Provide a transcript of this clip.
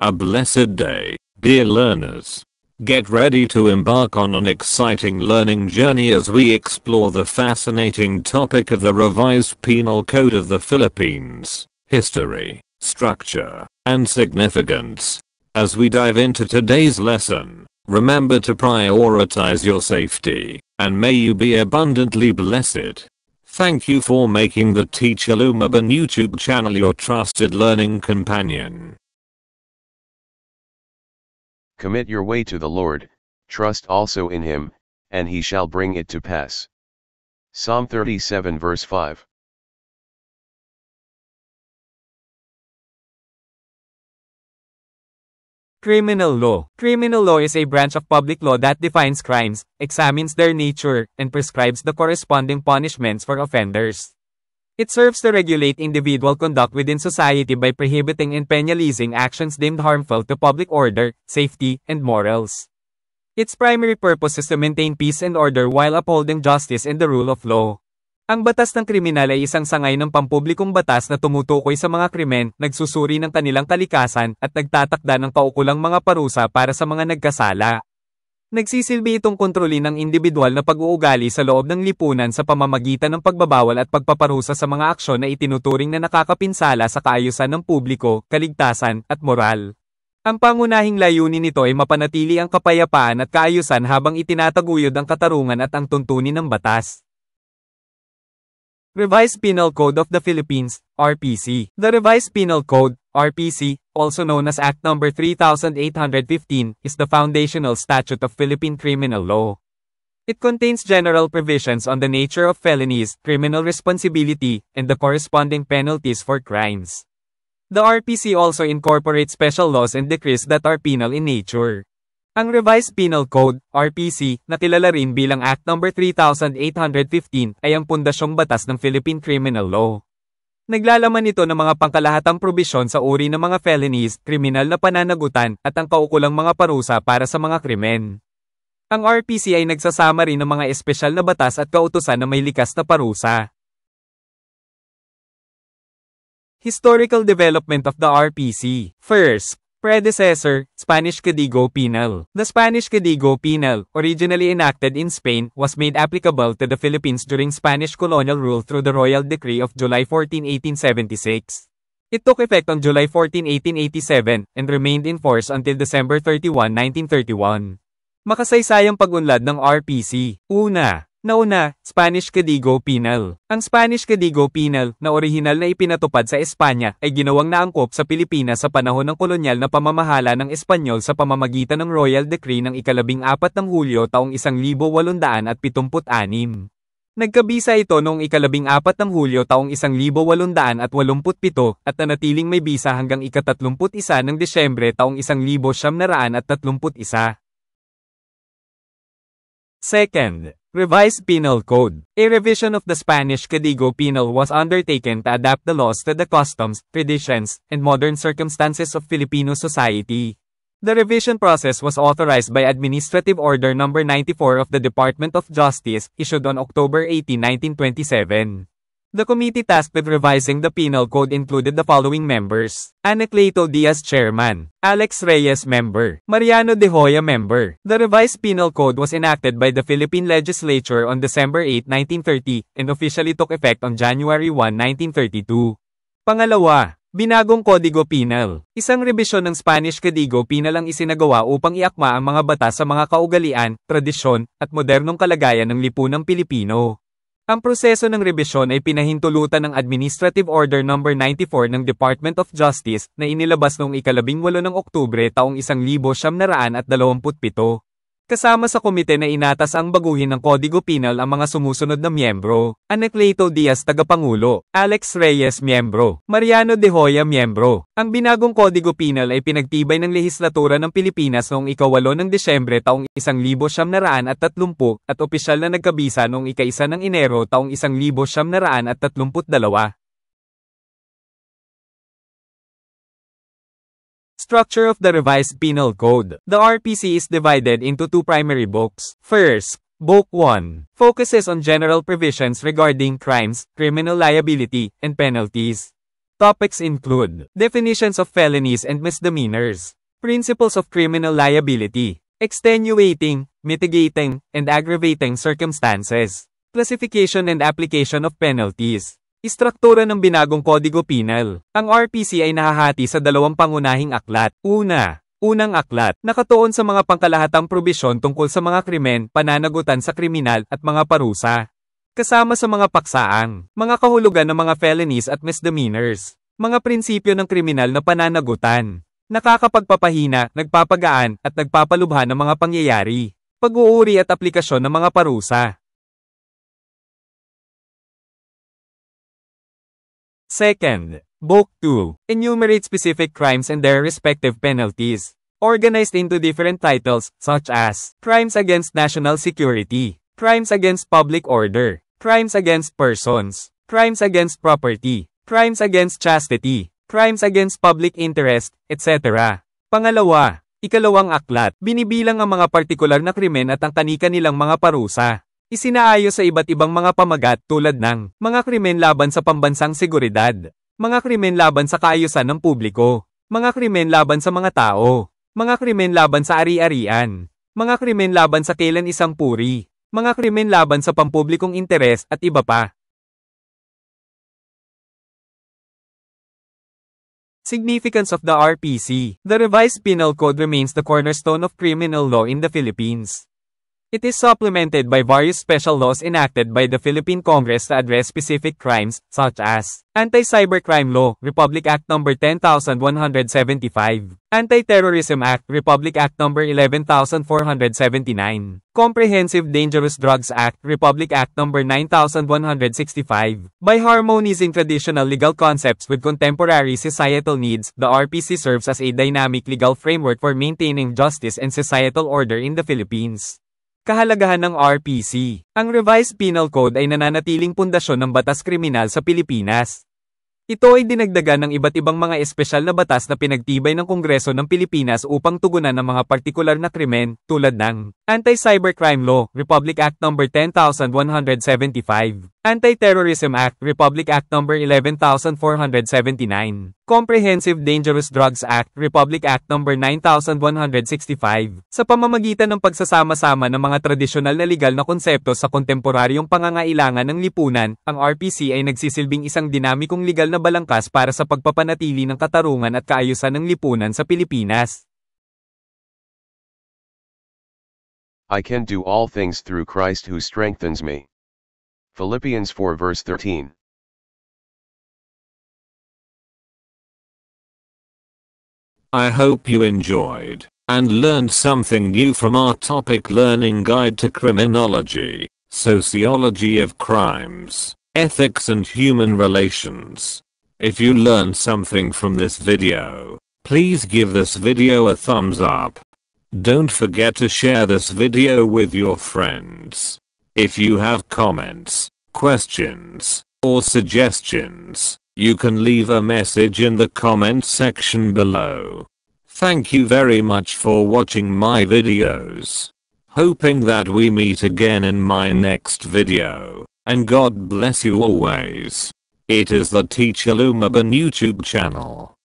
A blessed day, dear learners. Get ready to embark on an exciting learning journey as we explore the fascinating topic of the Revised Penal Code of the Philippines, history, structure, and significance. As we dive into today's lesson, remember to prioritize your safety, and may you be abundantly blessed. Thank you for making the Teacher Lumabon YouTube channel your trusted learning companion. Commit your way to the Lord, trust also in him, and he shall bring it to pass. Psalm 37 verse 5. Criminal law. Criminal law is a branch of public law that defines crimes, examines their nature, and prescribes the corresponding punishments for offenders. It serves to regulate individual conduct within society by prohibiting and penalizing actions deemed harmful to public order, safety, and morals. Its primary purpose is to maintain peace and order while upholding justice and the rule of law. Ang batas ng kriminal ay isang sangay ng pampublikong batas na tumutukoy sa mga krimen, nagsusuri ng kanilang kalikasan, at nagtatakda ng kaukulang mga parusa para sa mga nagkasala. Nagsisilbi itong kontrolin ng individual na pag-uugali sa loob ng lipunan sa pamamagitan ng pagbabawal at pagpaparusa sa mga aksyon na itinuturing na nakakapinsala sa kaayusan ng publiko, kaligtasan, at moral. Ang pangunahing layunin nito ay mapanatili ang kapayapaan at kaayusan habang itinataguyod ang katarungan at ang tuntunin ng batas. Revised Penal Code of the Philippines, RPC. The Revised Penal Code, RPC, also known as Act No. 3815, is the foundational statute of Philippine criminal law. It contains general provisions on the nature of felonies, criminal responsibility, and the corresponding penalties for crimes. The RPC also incorporates special laws and decrees that are penal in nature. Ang Revised Penal Code, RPC, na kilala rin bilang Act No. 3815, ay ang pundasyong batas ng Philippine Criminal Law. Naglalaman ito ng mga pangkalahatang probisyon sa uri ng mga felonies, kriminal na pananagutan, at ang kaukulang mga parusa para sa mga krimen. Ang RPC ay nagsasama rin ng mga espesyal na batas at kautusan na may likas na parusa. Historical development of the RPC. First, predecessor, Spanish Código Penal. The Spanish Código Penal, originally enacted in Spain, was made applicable to the Philippines during Spanish colonial rule through the Royal Decree of July 14, 1876. It took effect on July 14, 1887, and remained in force until December 31, 1931. Makasaysayang pag-unlad ng RPC. Nauna, Spanish Código Penal. Ang Spanish Código Penal, na orihinal na ipinatupad sa Espanya, ay ginawang naangkop sa Pilipinas sa panahon ng kolonyal na pamamahala ng Espanyol sa pamamagitan ng Royal Decree ng ika-14 ng Hulyo taong 1876. Nagkabisa ito noong ika-14 ng Hulyo taong 1887 at nanatiling may bisa hanggang ika-31 ng Disyembre taong 1931. Second, Revised Penal Code. A revision of the Spanish Código Penal was undertaken to adapt the laws to the customs, traditions, and modern circumstances of Filipino society. The revision process was authorized by Administrative Order No. 94 of the Department of Justice, issued on October 18, 1927. The committee tasked with revising the Penal Code included the following members: Anacleto Diaz Chairman, Alex Reyes Member, Mariano De Hoya Member. The Revised Penal Code was enacted by the Philippine Legislature on December 8, 1930, and officially took effect on January 1, 1932. Pangalawa, Binagong Kodigo Penal. Isang rebisyon ng Spanish Código Penal ang isinagawa upang iakma ang mga batas sa mga kaugalian, tradisyon, at modernong kalagayan ng lipunang Pilipino. Ang proseso ng rebisyon ay pinahintulutan ng Administrative Order No. 94 ng Department of Justice na inilabas noong ika-18 ng Oktubre taong 1927. Kasama sa komite na inatas ang baguhin ng Kodigo Penal ang mga sumusunod na miyembro: Anacleto Diaz Tagapangulo, Alex Reyes Miyembro, Mariano De Hoya Miyembro. Ang binagong Kodigo Penal ay pinagtibay ng lehislatura ng Pilipinas noong ika-8 ng Disyembre taong 1930 at opisyal na nagkabisa noong ika-1 ng Enero taong 1932. Structure of the Revised Penal Code. The RPC is divided into two primary books. First, Book 1 focuses on general provisions regarding crimes, criminal liability, and penalties. Topics include definitions of felonies and misdemeanors, principles of criminal liability, extenuating, mitigating, and aggravating circumstances, classification and application of penalties, istruktura ng binagong Kodigo Penal. Ang RPC ay nahahati sa dalawang pangunahing aklat. Unang aklat, nakatuon sa mga pangkalahatang probisyon tungkol sa mga krimen, pananagutan sa kriminal at mga parusa. Kasama sa mga paksaang, mga kahulugan ng mga felonies at misdemeanors, mga prinsipyo ng kriminal na pananagutan, nakakapagpapahina, nagpapagaan, at nagpapalubha ng mga pangyayari, pag-uuri at aplikasyon ng mga parusa. Second, Book 2, enumerate specific crimes and their respective penalties, organized into different titles, such as Crimes Against National Security, Crimes Against Public Order, Crimes Against Persons, Crimes Against Property, Crimes Against Chastity, Crimes Against Public Interest, etc. Pangalawa, ikalawang aklat, binibilang ang mga partikular na krimen at ang kani-kanilang mga parusa. Isinaayos sa iba't ibang mga pamagat tulad ng mga krimen laban sa pambansang seguridad, mga krimen laban sa kaayusan ng publiko, mga krimen laban sa mga tao, mga krimen laban sa ari-arian, mga krimen laban sa kailan isang puri, mga krimen laban sa pampublikong interes at iba pa. Significance of the RPC. The Revised Penal Code remains the cornerstone of criminal law in the Philippines. It is supplemented by various special laws enacted by the Philippine Congress to address specific crimes, such as Anti-Cybercrime Law, Republic Act No. 10,175, Anti-Terrorism Act, Republic Act No. 11,479, Comprehensive Dangerous Drugs Act, Republic Act No. 9,165. By harmonizing traditional legal concepts with contemporary societal needs, the RPC serves as a dynamic legal framework for maintaining justice and societal order in the Philippines. Kahalagahan ng RPC. Ang Revised Penal Code ay nananatiling pundasyon ng batas kriminal sa Pilipinas. Ito ay dinagdagan ng iba't ibang mga espesyal na batas na pinagtibay ng Kongreso ng Pilipinas upang tugunan ang mga partikular na krimen, tulad ng Anti-Cybercrime Law, Republic Act No. 10,175, Anti-Terrorism Act, Republic Act No. 11,479, Comprehensive Dangerous Drugs Act, Republic Act No. 9,165. Sa pamamagitan ng pagsasama-sama ng mga tradisyonal na legal na konsepto sa kontemporaryong pangangailangan ng lipunan, ang RPC ay nagsisilbing isang dinamikong legal na balangkas para sa pagpapanatili ng katarungan at kaayusan ng lipunan sa Pilipinas. I can do all things through Christ who strengthens me. Philippians 4 verse 13. I hope you enjoyed and learned something new from our topic learning guide to criminology, sociology of crimes, ethics and human relations. If you learned something from this video, please give this video a thumbs up. Don't forget to share this video with your friends. If you have comments, questions, or suggestions, you can leave a message in the comment section below. Thank you very much for watching my videos. Hoping that we meet again in my next video, and God bless you always. It is the Teacher Lumaban YouTube channel.